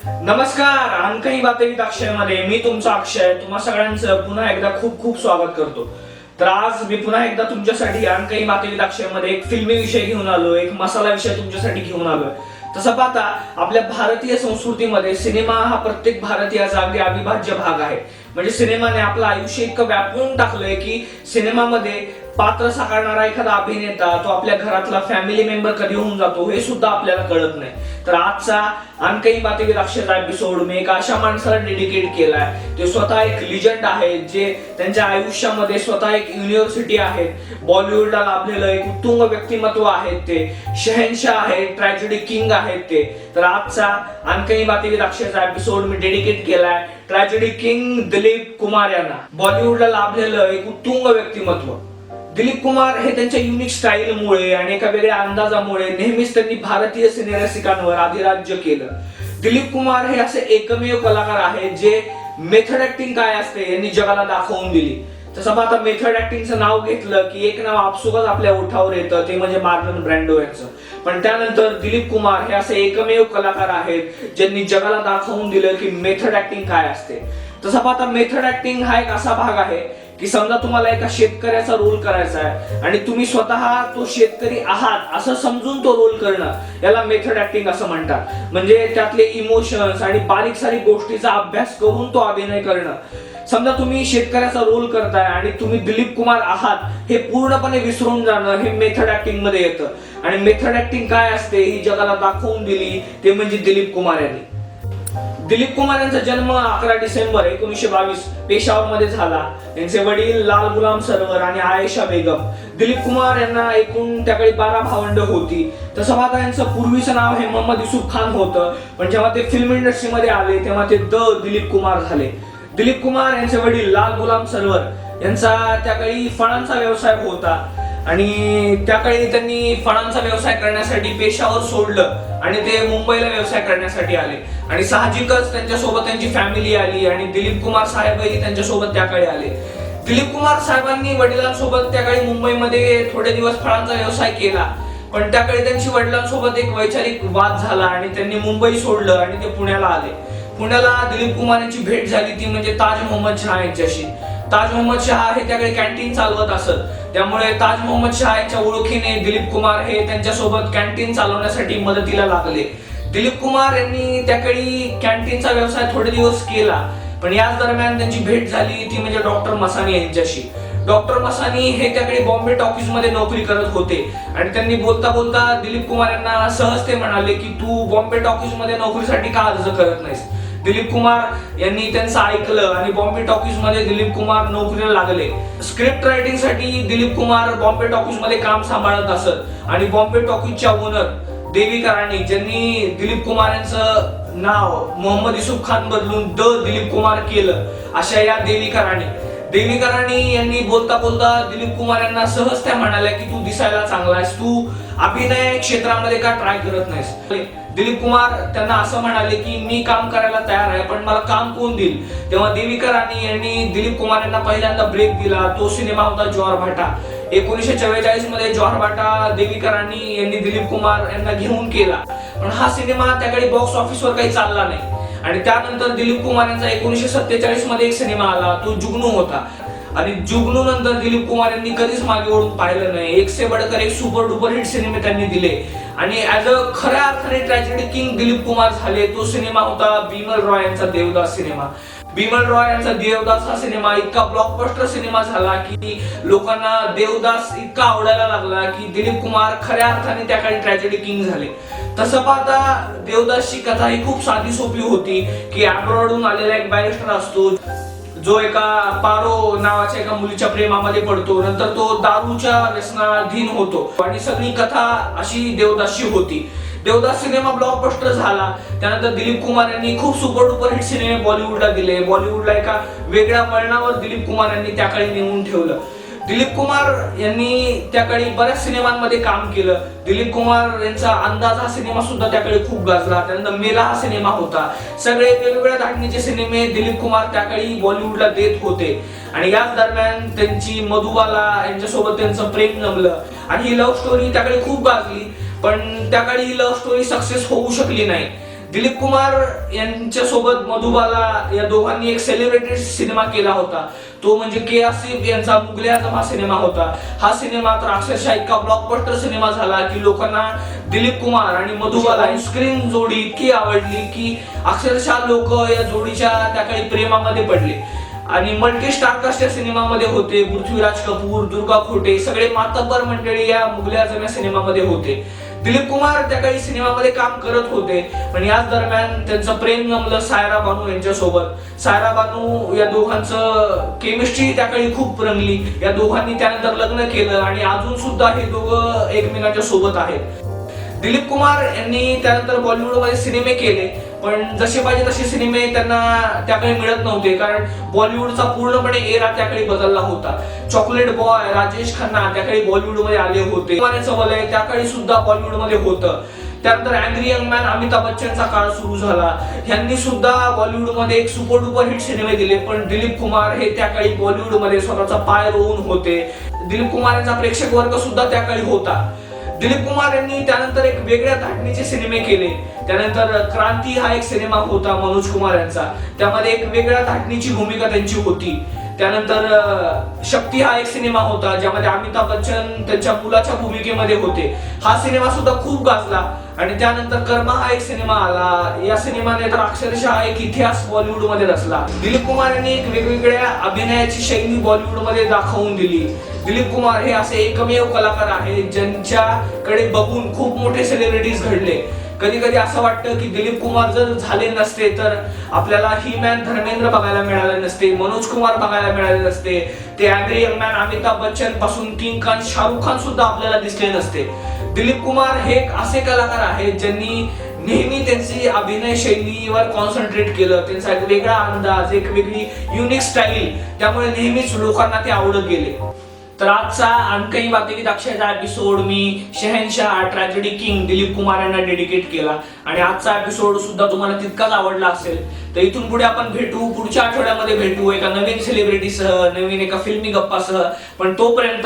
नमस्कार, आणखी बातें विथ अक्षयमध्ये मी तुमचा अक्षय तुम्हा सगळ्यांचं पुन्हा एकदा खूप खूप स्वागत करतो। तर आज मी पुन्हा एकदा तुमच्यासाठी आणखी बातें विथ अक्षयमध्ये एक फिल्मी विषय घेऊन आलो, एक मसाला विषय तुमच्यासाठी घेऊन आलोय। तसं पाहता आपल्या भारतीय संस्कृतीमध्ये सिनेमा हा प्रत्येक भारतीयाचा अगदी अविभाज्य भाग आहे। म्हणजे सिनेमाने आपलं आयुष्य इतकं व्यापून टाकलंय की सिनेमामध्ये पात्र साकारणारा एखादा अभिनेता तो आपल्या घरातला फॅमिली मेंबर कधी होऊन जातो हे सुद्धा आपल्याला कळत नाही। तर आजचा आणखी बातें विथ अक्षयचा एपिसोड मी एका अशा माणसाला डेडिकेट केलाय, ते स्वतः एक लिजंड आहे, जे त्यांच्या आयुष्यामध्ये स्वतः एक युनिव्हर्सिटी आहे, बॉलिवूडला लाभलेलं एक उत्तुंग व्यक्तिमत्व आहे, ते शहनशाह आहे, ट्रॅजेडी किंग आहेत ते। तर आजचा आणखी बातें विथ अक्षयचा एपिसोड मी डेडिकेट केलाय ट्रॅजेडी किंग दिलीप कुमार यांना। बॉलिवूडला लाभलेलं एक उत्तुंग व्यक्तिमत्व दिलीप कुमार हे त्यांच्या युनिक स्टाईलमुळे आणि एका वेगळ्या अंदाजामुळे नेहमीच त्यांनी भारतीय सिनेरसिकांवर अधिराज्य केलं। दिलीप कुमार हे असे एकमेव कलाकार आहेत जे मेथड ऍक्टिंग काय असते यांनी जगाला दाखवून दिली। तसं आता मेथड ऍक्टिंगचं नाव घेतलं की एक नाव आपसुकच आपल्या ओठावर येतं, ते म्हणजे मार्लन ब्रँडो यांचं। पण त्यानंतर दिलीप कुमार हे असे एकमेव कलाकार आहेत ज्यांनी जगाला दाखवून दिलं की मेथड ऍक्टिंग काय असते। तसं आता मेथड ऍक्टिंग हा एक असा भाग आहे की समजा तुम्हाला एका शेतकऱ्याचा रोल करायचा आहे आणि तुम्ही स्वतः तो शेतकरी आहात असं समजून तो रोल करणं, याला मेथड ऍक्टिंग असं म्हणतात। म्हणजे त्यातले इमोशन्स आणि बारीक सारीक गोष्टीचा अभ्यास करून तो अभिनय करणं। समजा तुम्ही शेतकऱ्याचा रोल करताय आणि तुम्ही दिलीप कुमार आहात हे पूर्णपणे विसरून जाणं हे मेथड ऍक्टिंग मध्ये येतं। आणि मेथड ऍक्टिंग काय असते ही जगाला दाखवून दिली ते म्हणजे दिलीप कुमार यांनी। दिलीप कुमार यांचा जन्म 11 डिसेंबर 1922 पेशावर मध्ये झाला। त्यांचे वडील लाल गुलाम सरवर आणि आयशा बेगम। दिलीप कुमार यांना एकूण त्याकाळी 12 भावंड होती। तसं पाहता यांचं पूर्वीचं नाव हे मोहम्मद युसूफ खान होतं, पण जेव्हा ते फिल्म इंडस्ट्रीमध्ये आले तेव्हा ते दिलीप कुमार झाले। दिलीप कुमार यांचे वडील लाल गुलाम सरवर यांचा त्याकाळी फळांचा व्यवसाय होता आणि त्याकाळी त्यांनी फळांचा व्यवसाय करण्यासाठी पेशावर सोडलं आणि ते मुंबईला व्यवसाय करण्यासाठी आले। आणि साहजिकच त्यांच्यासोबत त्यांची फॅमिली आली आणि दिलीप कुमार साहेबही त्यांच्यासोबत त्याकाळी आले। दिलीप कुमार साहेबांनी वडिलांसोबत त्याकाळी मुंबईमध्ये थोडे दिवस फळांचा व्यवसाय केला, पण त्याकाळी त्यांची वडिलांसोबत एक वैचारिक वाद झाला आणि त्यांनी मुंबई सोडलं आणि ते पुण्याला आले। पुण्याला दिलीप कुमार यांची भेट झाली ती म्हणजे ताज मोहम्मद शहा यांच्याशी। ताज मोहम्मद शहा हे त्याकडे कॅन्टीन चालवत असत, त्यामुळे ताज मोहम्मद शहा यांच्या ओळखीने दिलीप कुमार हे त्यांच्यासोबत कॅन्टीन चालवण्यासाठी मदतीला लागले। दिलीप कुमार यांनी त्याकाळी कॅन्टीनचा व्यवसाय थोडे दिवस केला, पण याच दरम्यान त्यांची भेट झाली ती म्हणजे डॉक्टर मसानी यांच्याशी। डॉक्टर मसानी हे त्याकडे बॉम्बे टॉकीज मध्ये नोकरी करत होते आणि त्यांनी बोलता बोलता दिलीप कुमार यांना सहज ते म्हणाले की तू बॉम्बे टॉकीज मध्ये नोकरीसाठी का अर्ज करत नाहीस। दिलीप कुमार यांनी त्यांचं ऐकलं आणि बॉम्बे टॉकीज मध्ये दिलीप कुमार नोकरीला लागले। स्क्रिप्ट रायटिंग साठी दिलीप कुमार बॉम्बे टॉकीज मध्ये काम सांभाळत असत आणि बॉम्बे टॉकीजच्या ओनर देविका राणी, ज्यांनी दिलीप कुमार यांचं नाव मोहम्मद युसूफ खान बदलून दिलीप कुमार केलं, अशा या देविका राणी यांनी बोलता बोलता दिलीप कुमार यांना सहज त्या म्हणाल्या की तू दिसायला चांगला आहेस, तू अभिनय क्षेत्रामध्ये का ट्राय करत नाहीस। दिलीप कुमार त्यांना असं म्हणाले की मी काम करायला तयार आहे, पण मला काम कोण देईल। तेव्हा देविका राणी यांनी दिलीप कुमार यांना पहिल्यांदा ब्रेक दिला, तो सिनेमा होता ज्वारभाटा। 1944 मध्ये ज्वारभाटा देविका राणी यांनी दिलीप कुमार यांना घेऊन केला, पण हा सिनेमा त्याकडे बॉक्स ऑफिसवर काही चालला नाही। आणि त्यानंतर दिलीप कुमार यांचा 1947 मध्ये एक सिनेमा आला, तो जुगनू होता। आणि जुगनू नंतर दिलीप कुमार यांनी कधीच मागे वळून पाहिलं नाही। एक से बढ़कर एक सुपर डुपर हिट सिनेमे त्यांनी दिले आणि ऍज अ खऱ्या अर्थाने ट्रॅजेडी किंग दिलीप कुमार झाले। तो सिनेमा होता बिमल रॉय यांचा देवदास सिनेमा। बिमल रॉय यांचा देवदास हा सिनेमा इतका ब्लॉकबस्टर सिनेमा झाला की लोकांना देवदास इतका आवडायला लागला की दिलीप कुमार खऱ्या अर्थाने त्याकाळी ट्रॅजेडी किंग झाले। तसं पाहता देवदासची कथा ही खूप साधी सोपी होती की अब्रॉडहून आलेला एक बॅरिस्टर असतो जो एका पारो नावाच्या एका मुलीच्या प्रेमामध्ये पडतो, नंतर तो दारूच्या व्यसनाधीन होतो आणि सगळी कथा अशी देवदासची होती। देवदास सिनेमा ब्लॉकबस्टर झाला, त्यानंतर दिलीप कुमार यांनी खूप सुपर डुपर हिट सिनेमे बॉलिवूडला दिले। बॉलिवूडला एका वेगळ्या वळणावर दिलीप कुमार यांनी त्याकाळी नेऊन ठेवलं। दिलीप कुमार यांनी त्याकाळी बऱ्याच सिनेमांमध्ये काम केलं। दिलीप कुमार यांचा अंदाज हा सिनेमा सुद्धा त्याकाळी खूप गाजला। त्यानंतर मेला हा सिनेमा होता। सगळे वेगवेगळ्या धाटणीचे सिनेमे दिलीप कुमार त्याकाळी बॉलिवूडला देत होते आणि याच दरम्यान त्यांची मधुबाला यांच्यासोबत त्यांचं प्रेम जमलं आणि ही लव्ह स्टोरी त्याकाळी खूप गाजली, पण त्याकाळी ही लव्ह स्टोरी सक्सेस होऊ शकली नाही। दिलीप कुमार यांच्या सोबत मधुबाला या दोघांनी एक सेलिब्रेटेड सिनेमा केला होता, तो म्हणजे के आसिफ यांचा मुघल आझम हा सिनेमा होता. हा सिनेमा तर अक्षरशः इतका ब्लॉकबस्टर सिनेमा झाला की लोकांना दिलीप कुमार आणि मधुबाला स्क्रीन जोडी इतकी आवडली की अक्षरशः लोक या जोडीच्या त्या काही प्रेमामध्ये पडले. आणि मल्टी स्टारकास्ट या सिनेमामध्ये होते. पृथ्वीराज कपूर, दुर्गा खोटे सगळे मातब्बर मंडळी या मुघल आझम या सिनेमामध्ये होते. दिलीप कुमार त्या काही सिनेमामध्ये काम करत होते, पण याच दरम्यान त्यांचं प्रेम जमलं सायरा बानू यांच्यासोबत. सायरा बानू या दोघांचं केमिस्ट्री त्या काळी खूप रंगली. या दोघांनी त्यानंतर लग्न केलं आणि अजून सुद्धा हे दोघं एकमेकांच्या सोबत आहेत. दिलीप कुमार यांनी त्यानंतर बॉलिवूडमध्ये सिनेमे केले, पण जसे पाहिजे तसे सिनेमे त्यांना त्याकडे मिळत नव्हते, कारण बॉलिवूडचा पूर्णपणे एरा त्याकडे बदलला होता. चॉकलेट बॉय, राजेश खन्ना त्याकडे बॉलिवूडमध्ये आले होते. वलय त्याकडे सुद्धा बॉलिवूडमध्ये होतं. त्यानंतर अँग्री यंग मॅन अमिताभ बच्चनचा काळ सुरू झाला. यांनी सुद्धा बॉलिवूडमध्ये एक सुपर डुपर हिट सिनेमे दिले, पण दिलीप कुमार हे त्या काळी बॉलिवूडमध्ये स्वतःचा पाय रोवून होते. दिलीप कुमार यांचा प्रेक्षक वर्ग सुद्धा त्या काळी होता. दिलीप कुमार यांनी त्यानंतर एक वेगळ्या धाटणीचे सिनेमे केले. त्यानंतर क्रांती हा एक सिनेमा होता मनोज कुमार यांचा, त्यामध्ये एक वेगळ्या धाटणीची भूमिका त्यांची होती. त्यानंतर शक्ती हा एक सिनेमा होता, ज्यामध्ये अमिताभ बच्चन त्यांच्या मुलाच्या भूमिकेमध्ये होते. हा सिनेमा सुद्धा खूप गाजला. आणि त्यानंतर कर्मा हा एक सिनेमा आला. या सिनेमाने तर अक्षरशः एक इतिहास बॉलिवूडमध्ये रचला. दिलीप कुमार यांनी एक वेगवेगळ्या अभिनयाची शैली बॉलिवूडमध्ये दाखवून दिली. दिलीप कुमार हे असे एकमेव कलाकार आहेत ज्यांच्याकडे बघून खूप मोठे सेलिब्रिटीज घडले. कधी कधी असं वाटतं की दिलीप कुमार जर झाले नसते तर आपल्याला ही मॅन धर्मेंद्र बघायला मिळाले नसते, मनोज कुमार बघायला मिळाले नसते, ते angry young man Amitabh Bachchan पासून किंग खान, शाहरुख खान सुद्धा आपल्याला दिसले नसते. दिलीप कुमार हे एक असे कलाकार आहेत ज्यांनी नेहमी त्यांची अभिनय शैलीवर कॉन्सन्ट्रेट केलं. त्यांचा एक वेगळा अंदाज, एक वेगळी युनिक स्टाईल, त्यामुळे नेहमीच लोकांना ते आवडत गेले. तर आजचा आणखी बाकी दाक्षाचा एपिसोड मी शहनशाह ट्रॅजेडी किंग दिलीप कुमार यांना डेडिकेट केला. आणि आजचा एपिसोड सुद्धा तुम्हाला तितकाच आवडला असेल. तर इथून पुढे आपण भेटू, पुढच्या आठवड्यामध्ये भेटू एका नवीन सेलिब्रिटीसह, नवीन एका फिल्मी गप्पासह. पण तोपर्यंत